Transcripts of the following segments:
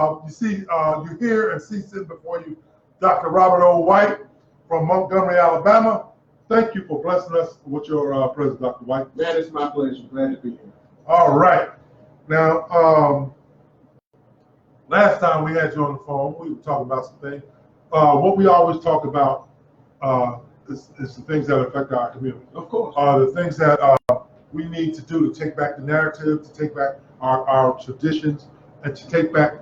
You see, you hear and see sitting before you Dr. Robert O. White from Montgomery, Alabama. Thank you for blessing us with your presence, Dr. White. That is my pleasure. Glad to be here. All right. Now, last time we had you on the phone, we were talking about some things. What we always talk about is the things that affect our community. Of course. The things that we need to do to take back the narrative, to take back our traditions, and to take back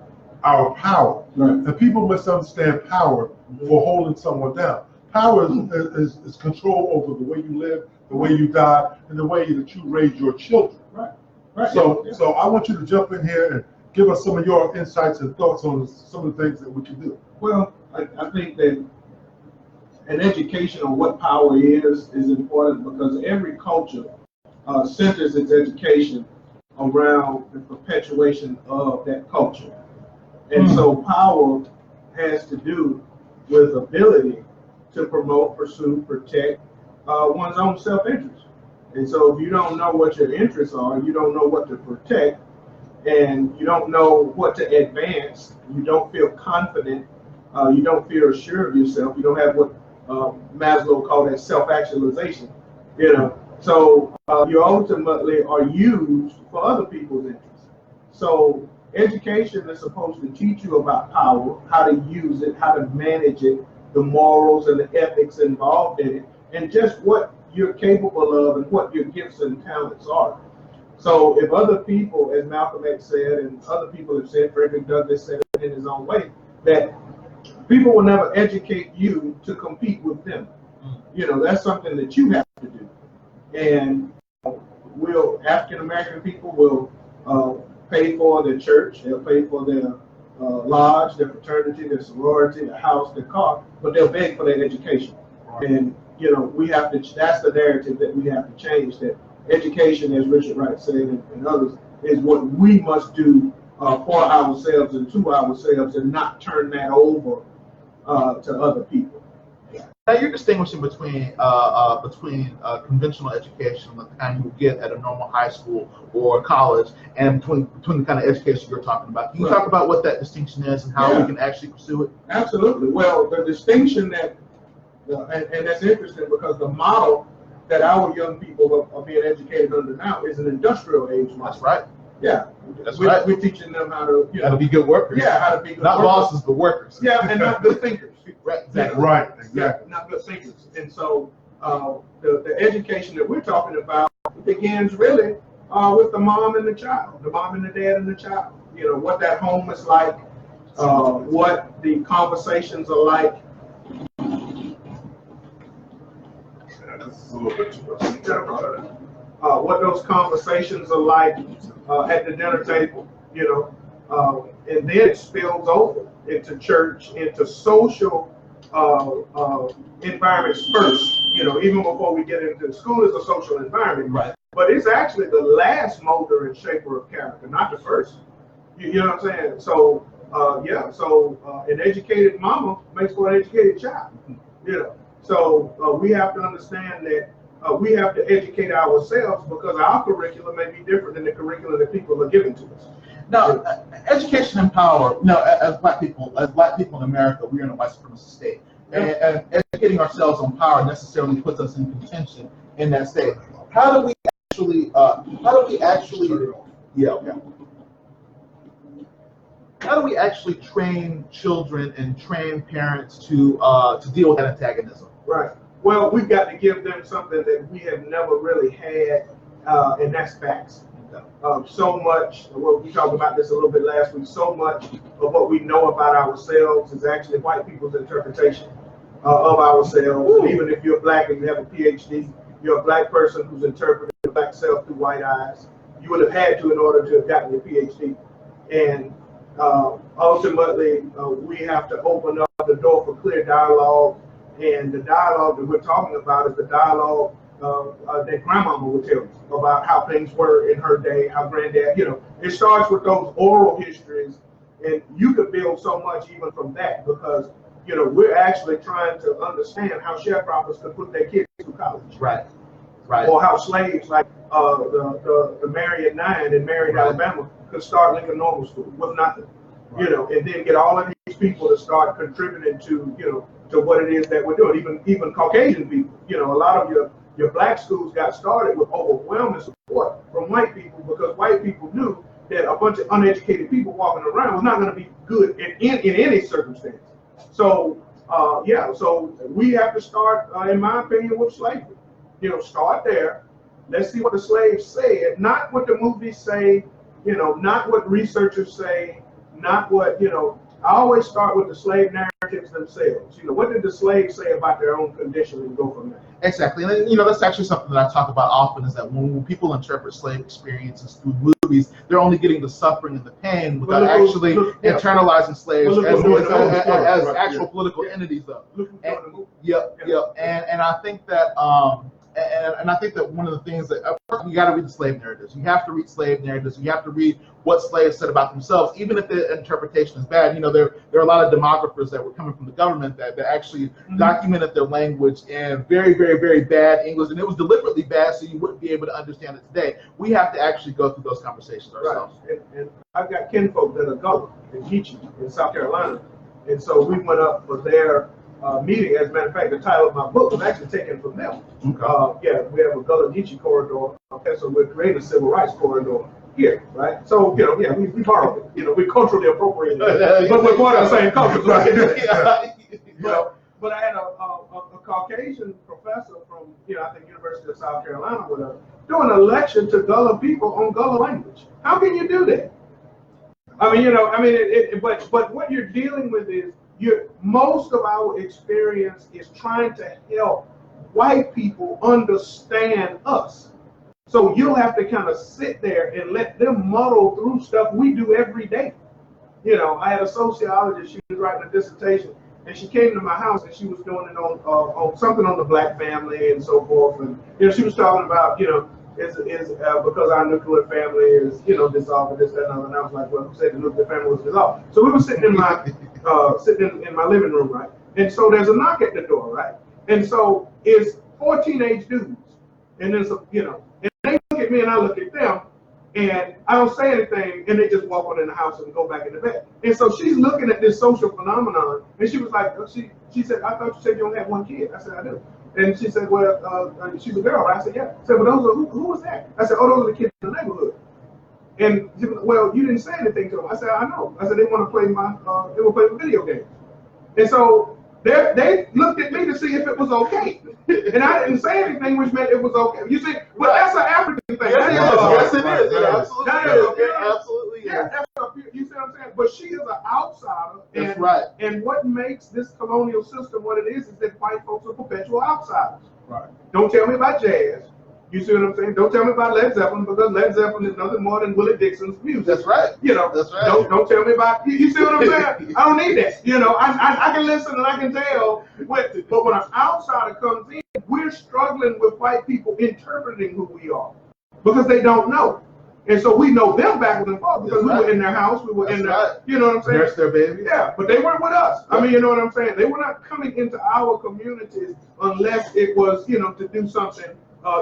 our power. Right. And people misunderstand power for holding someone down. Power is control over the way you live, the way you die, and the way that you raise your children. Right. Right. So I want you to jump in here and give us some of your insights and thoughts on some of the things that we can do. Well, I think that an education on what power is important, because every culture centers its education around the perpetuation of that culture. And so power has to do with ability to promote, pursue, protect one's own self-interest. And so if you don't know what your interests are, you don't know what to protect, and you don't know what to advance, you don't feel confident, you don't feel assured of yourself, you don't have what Maslow called that self-actualization, So you ultimately are used for other people's interests. So education is supposed to teach you about power, how to use it, how to manage it, the morals and the ethics involved in it, and just what you're capable of and what your gifts and talents are. So if other people, as Malcolm X said, and other people have said, Frederick Douglass said it in his own way, that people will never educate you to compete with them. That's something that you have to do. And African American people will pay for their church, they'll pay for their lodge, their fraternity, their sorority, their house, their car, but they'll beg for their education. And we have to, that's the narrative that we have to change, that education, as Richard Wright said and others, is what we must do for ourselves and to ourselves, and not turn that over to other people. Now you're distinguishing between conventional education, the kind you get at a normal high school or college, and between the kind of education you're talking about. Can you talk about what that distinction is and how we can actually pursue it? Absolutely. Well, the distinction that, and that's interesting, because the model that our young people are being educated under now is an industrial age model. That's right. Yeah, right. We're teaching them how to, how to be good workers. Yeah, how to be good not workers. bosses, but workers. Yeah, and not good thinkers. Right. Exactly. Right. Exactly. Yeah, not good thinkers. And so the education that we're talking about begins really with the mom and the child, the mom and the dad and the child. What that home is like, what the conversations are like. What those conversations are like at the dinner table, and then it spills over into church, into social environments first. Even before we get into school, is a social environment, right? But it's actually the last molder and shaper of character, not the first. You know what I'm saying? So an educated mama makes for an educated child. So we have to understand that we have to educate ourselves, because our curriculum may be different than the curriculum that people are giving to us. Now, education and power. As black people in America, we're in a white supremacist state, and educating ourselves on power necessarily puts us in contention in that state. How do we actually? How do we actually train children and train parents to deal with that antagonism? Right. Well, we've got to give them something that we have never really had, and that's facts. So much, well, we talked about this a little bit last week, so much of what we know about ourselves is actually white people's interpretation of ourselves. And even if you're black and you have a PhD, you're a black person who's interpreting the black self through white eyes. You would have had to in order to have gotten your PhD. And ultimately, we have to open up the door for clear dialogue. And the dialogue that we're talking about is the dialogue that grandmama would tell you about how things were in her day, how granddad, it starts with those oral histories, and you could build so much even from that, because, we're actually trying to understand how sharecroppers could put their kids through college. Right. Right. Or how slaves like the Mary at 9 in Marion, Alabama, could start Lincoln Normal School with nothing. you know, and then get all of these people to start contributing to, you know, to what it is that we're doing. Even Caucasian people, you know, a lot of your black schools got started with overwhelming support from white people, because white people knew that a bunch of uneducated people walking around was not going to be good in any circumstance. So yeah, so we have to start, in my opinion, with slavery. You know, start there. Let's see what the slaves said, not what the movies say, you know, not what researchers say, not what, you know, I always start with the slave narratives themselves. You know, what did the slaves say about their own condition, and go from there. Exactly, and you know, that's actually something that I talk about often, is that when people interpret slave experiences through movies, they're only getting the suffering and the pain without actually internalizing slaves as actual political entities, though. And I think that and I think that one of the things that, you got to read the slave narratives. You have to read slave narratives. You have to read what slaves said about themselves, even if the interpretation is bad. You know, there are a lot of demographers that were coming from the government that actually documented their language in very, very, very bad English, and it was deliberately bad so you wouldn't be able to understand it today. We have to actually go through those conversations ourselves. Right. And I've got kinfolk that are Gullah in Geechee in South Carolina, and so we went up for their meeting. As a matter of fact, the title of my book was actually taken from them. Okay. Yeah, we have a Gullah Geechee corridor. Okay, so we're creating a civil rights corridor here, right? So, you know, yeah, we borrowed it. You know, we culturally appropriated it, but we're part of the same culture. Right? But I had a Caucasian professor from, you know, I think University of South Carolina, whatever, doing a lecture to Gullah people on Gullah language. How can you do that? I mean, you know, I mean, but what you're dealing with is, most of our experience is trying to help white people understand us. So you'll have to kind of sit there and let them muddle through stuff we do every day. You know, I had a sociologist, she was writing a dissertation, and she came to my house and she was doing it on something on the black family and so forth. And, you know, she was talking about, you know, because our nuclear family is, you know, dissolved and this, that, and other. And I was like, well, who said the nuclear family was dissolved? So we were sitting in my in my living room, right? And so there's a knock at the door, right? And so it's 4 teenage dudes, and there's a, you know, and they look at me and I look at them, and I don't say anything, and they just walk on in the house and go back in the bed. And so she's looking at this social phenomenon, and she was like, she said, I thought you said you only had one kid. I said, I do. And she said, well, she's a girl. I said, yeah. I said, well, those are, who was that? I said, oh, those are the kids in the neighborhood. And she was, well, you didn't say anything to them. I said, I know. I said, they want to play they want to play video games. And so they looked at me to see if it was okay. And I didn't say anything, which meant it was okay. You see, but that's an African thing. Yes, it is. It absolutely is. Absolutely. Yeah, that's you see what I'm saying? But she is an outsider. That's right. And what makes this colonial system what it is that white folks are perpetual outsiders. Right. Don't tell me about jazz. You see what I'm saying? Don't tell me about Led Zeppelin, because Led Zeppelin is nothing more than Willie Dixon's music. That's right. You know, that's right. Don't tell me about, you see what I'm saying? I don't need that. You know, I can listen and I can tell. But when an outsider comes in, we're struggling with white people interpreting who we are, because they don't know. And so we know them backwards and forwards, because we were in their house, we were in their, you know what I'm saying? Nurse their baby. Yeah, but they weren't with us. I mean, you know what I'm saying? They were not coming into our communities unless it was, you know, to do something,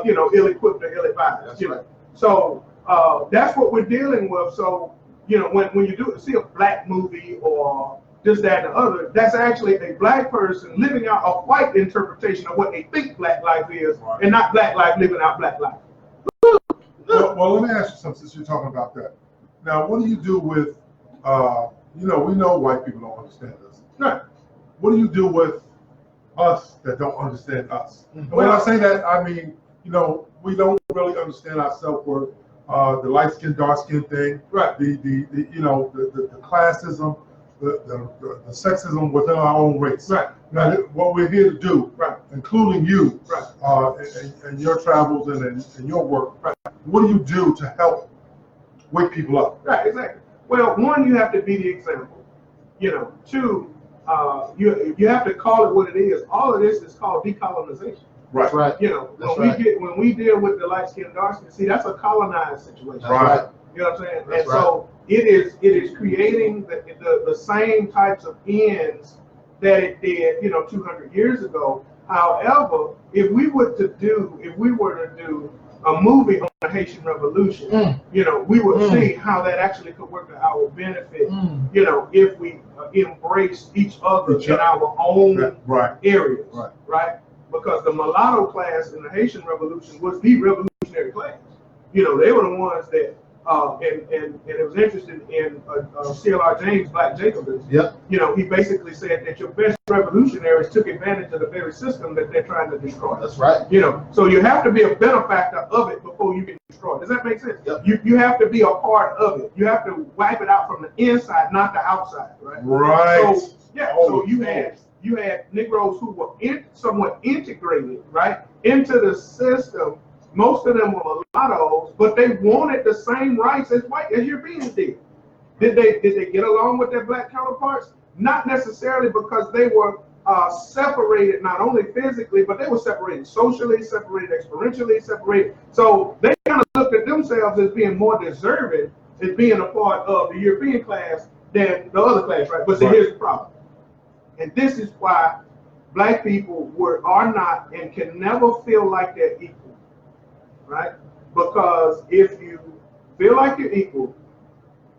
you know, ill-equipped or ill-advised. That's you right. know? So that's what we're dealing with. So, you know, when you see a black movie or this, that, and the other, that's actually a black person living out a white interpretation of what they think black life is, right, and not black life living out black life. Well, let me ask you something, since you're talking about that. Now, what do you do with, you know, we know white people don't understand us. Right. What do you do with us that don't understand us? Mm-hmm. And when I say that, I mean, you know, we don't really understand our self-worth, the light skin, dark skin thing, right? The you know, the classism, the sexism within our own race. Right. Now, what we're here to do, right, including you, right, and your travels and your work, right, what do you do to help wake people up? Right, exactly. Well, one, you have to be the example. You know, two, you have to call it what it is. All of this is called decolonization. Right. Right. You know, when we deal with the light skin, dark skin, see, that's a colonized situation. Right. You know what I'm saying? That's and so it is creating the same types of ends that it did, you know, 200 years ago. However, if we were to do a movie on the Haitian Revolution, you know, we would see how that actually could work to our benefit, you know, if we embrace each other in our own areas, right? Because the mulatto class in the Haitian Revolution was the revolutionary class. You know, they were the ones that, and it was interesting in C.L.R. James' Black Jacobins. You know, he basically said that your best revolutionaries took advantage of the very system that they're trying to destroy. That's right. You know, so you have to be a benefactor of it before you get destroyed. Does that make sense? You have to be a part of it. You have to wipe it out from the inside, not the outside, right? Right. So so you had Negroes who were somewhat integrated, right, into the system. Most of them were mulattoes, but they wanted the same rights as Europeans did. Did they get along with their black counterparts? Not necessarily, because they were separated not only physically, but they were separated socially, separated experientially, separated. So they kind of looked at themselves as being more deserving as being a part of the European class than the other class, right? But see, here's the problem. And this is why black people are not and can never feel like they're equal. Right? Because if you feel like you're equal,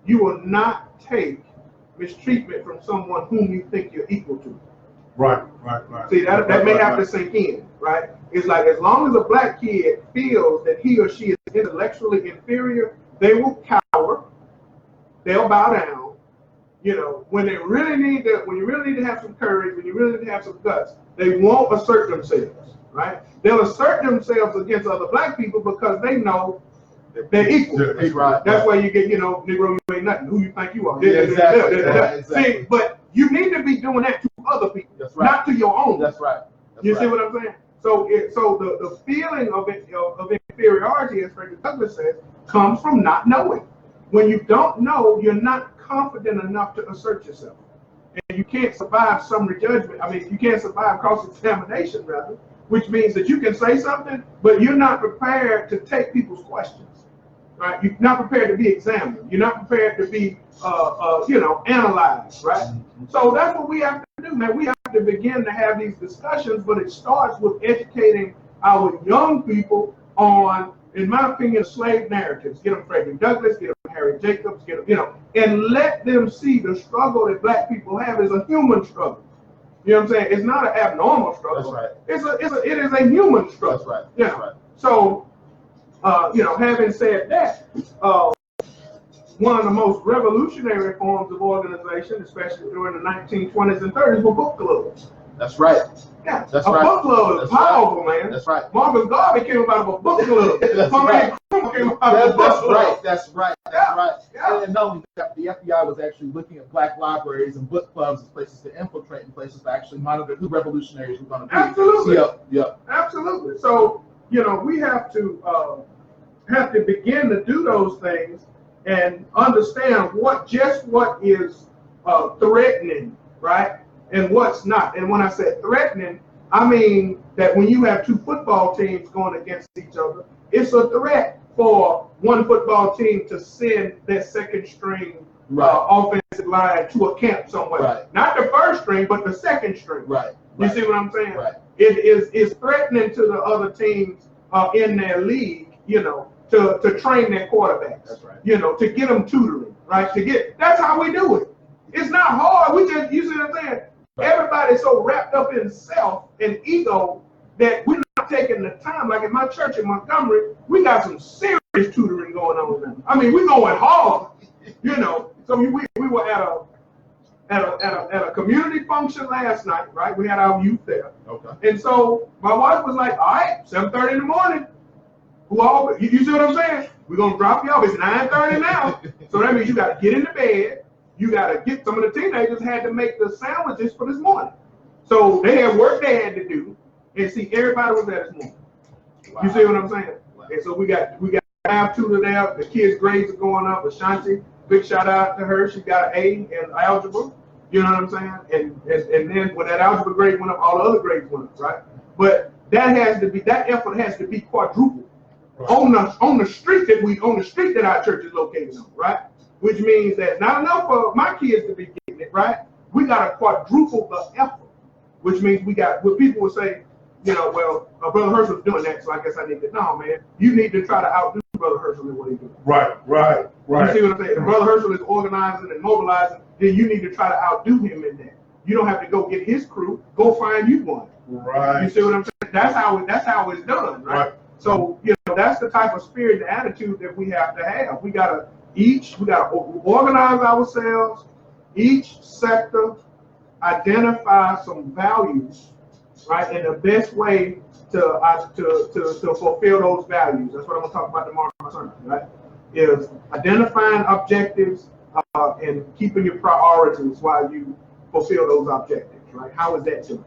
you will not take mistreatment from someone whom you think you're equal to. Right. See, that may have to sink in, right? It's like, as long as a black kid feels that he or she is intellectually inferior, they will cower, they'll bow down. You know, when you really need to have some courage, when you really need to have some guts, they won't assert themselves. Right? They'll assert themselves against other black people because they know they're equal. That's right. That's why you get, you know, Negro, you ain't nothing. Who you think you are? Exactly. See, but you need to be doing that to other people, not to your own. That's right. You see what I'm saying? So, the feeling of inferiority, as Frederick Douglass says, comes from not knowing. When you don't know, you're not confident enough to assert yourself, and you can't survive summary judgment. I mean, you can't survive cross-examination, rather. Which means that you can say something, but you're not prepared to take people's questions, right? You're not prepared to be examined. You're not prepared to be, analyzed, right? So that's what we have to do, man. We have to begin to have these discussions, but it starts with educating our young people on, in my opinion, slave narratives. Get them Frederick Douglass, get them Harry Jacobs, get them, and let them see the struggle that black people have as a human struggle. You know what I'm saying? It's not an abnormal struggle. That's right. It is a human struggle. That's right. Yeah. Right. So, having said that, one of the most revolutionary forms of organization, especially during the 1920s and 30s, were book clubs. That's right. Yeah. Book club is powerful, man. That's right. Marcus Garvey came about of a book club. That's right. Came about of a book club. That's right. Yeah. And not only that, the FBI was actually looking at black libraries and book clubs as places to infiltrate and places to actually monitor who revolutionaries were going to be. Absolutely. Yep. Absolutely. So, we have to begin to do those things and understand what is threatening, right? And what's not. And when I said threatening, I mean that when you have two football teams going against each other, it's a threat for one football team to send their second string offensive line to a camp somewhere. Right. Not the first string, but the second string. Right. You see what I'm saying? Right. It is threatening to the other teams in their league, to train their quarterbacks. That's right. To get them tutoring, right? That's how we do it. It's not hard. You see what I'm saying? Right. Everybody's so wrapped up in self and ego that we're not taking the time. Like in my church in Montgomery, we got some serious tutoring going on now. I mean, we're going hard, So we were at a community function last night, right? We had our youth there. Okay. And so my wife was like, all right, 7:30 in the morning. You see what I'm saying? We're going to drop you off. It's 9:30 now. So that means you got to get into bed. You got to get, some of the teenagers had to make the sandwiches for this morning. So they had work they had to do. And see, everybody was there this morning. Wow. You see what I'm saying? Wow. And so we got 5 tutors there. The kids' grades are going up. Ashanti, big shout out to her. She got an A in algebra. You know what I'm saying? And then when that algebra grade went up, all the other grades went up, right? But that effort has to be quadrupled. Right. On the street that our church is located on, right? Which means that not enough for my kids to be getting it, right? We got to quadruple the effort, which means what people would say, well, Brother Herschel's doing that, so I guess I need to. No, man, you need to try to outdo Brother Herschel in what he's doing. Right. You see what I'm saying? If Brother Herschel is organizing and mobilizing, then you need to try to outdo him in that. You don't have to go get his crew. Go find you one. Right. You see what I'm saying? That's how it's done, right? So that's the type of spirit and attitude that we have to have. We gotta organize ourselves. Each sector identify some values, right? And the best way to fulfill those values. That's what I'm gonna talk about tomorrow in my sermon, right? Is identifying objectives and keeping your priorities while you fulfill those objectives, right? How is that doing?